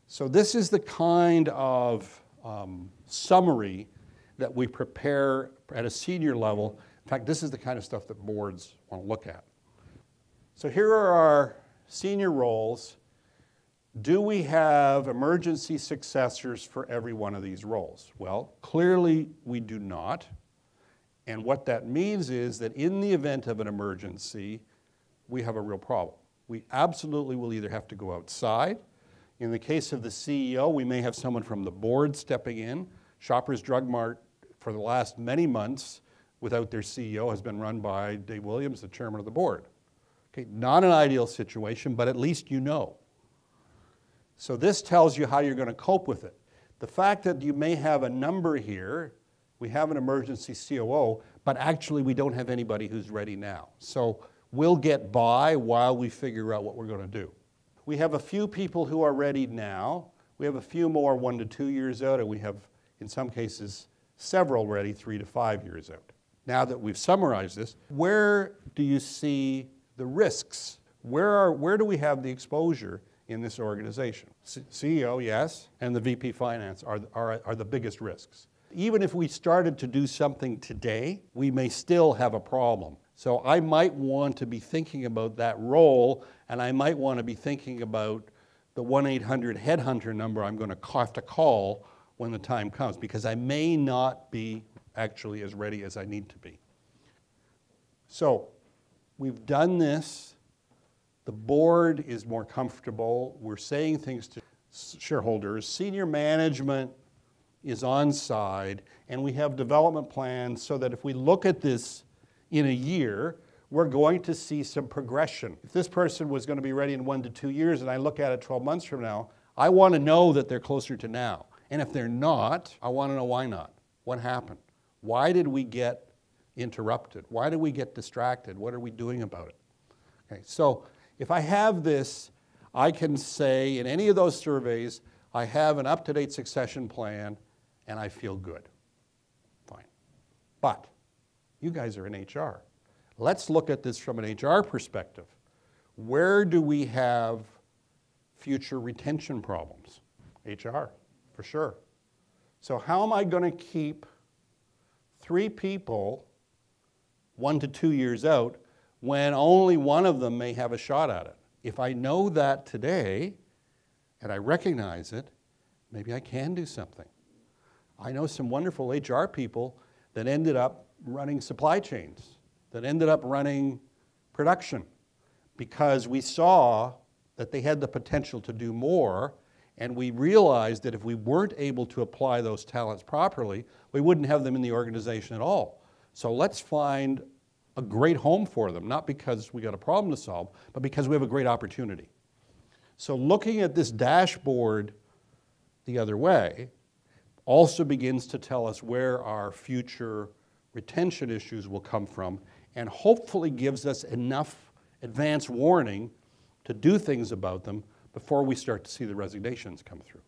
So this is the kind of summary that we prepare at a senior level. In fact, this is the kind of stuff that boards want to look at. So here are our senior roles. Do we have emergency successors for every one of these roles? Well, clearly we do not. And what that means is that in the event of an emergency, we have a real problem. We absolutely will either have to go outside. In the case of the CEO, we may have someone from the board stepping in. Shoppers Drug Mart, for the last many months, without their CEO, has been run by Dave Williams, the chairman of the board. Okay, not an ideal situation, but at least you know. So this tells you how you're going to cope with it. The fact that you may have a number here, we have an emergency COO, but actually we don't have anybody who's ready now. So we'll get by while we figure out what we're going to do. We have a few people who are ready now. We have a few more 1 to 2 years out, and we have, in some cases, several ready 3 to 5 years out. Now that we've summarized this, where do you see the risks? Where do we have the exposure in this organization? CEO, yes, and the VP Finance are the biggest risks. Even if we started to do something today, we may still have a problem. So I might want to be thinking about that role, and I might want to be thinking about the 1-800 headhunter number I'm going to have to call when the time comes, because I may not be actually as ready as I need to be. So we've done this. The board is more comfortable. We're saying things to shareholders. Senior management is on side, and we have development plans so that if we look at this in a year, we're going to see some progression. If this person was going to be ready in 1 to 2 years and I look at it 12 months from now, I want to know that they're closer to now. And if they're not, I want to know why not. What happened? Why did we get interrupted? Why did we get distracted? What are we doing about it? Okay, so if I have this, I can say in any of those surveys, I have an up-to-date succession plan and I feel good. Fine. But you guys are in HR. Let's look at this from an HR perspective. Where do we have future retention problems? HR, for sure. So how am I going to keep 3 people 1 to 2 years out when only one of them may have a shot at it? If I know that today and I recognize it, maybe I can do something. I know some wonderful HR people that ended up running supply chains, that ended up running production, because we saw that they had the potential to do more, and we realized that if we weren't able to apply those talents properly, we wouldn't have them in the organization at all. So let's find a great home for them, not because we got a problem to solve, but because we have a great opportunity. So looking at this dashboard the other way also begins to tell us where our future retention issues will come from, and hopefully gives us enough advance warning to do things about them before we start to see the resignations come through.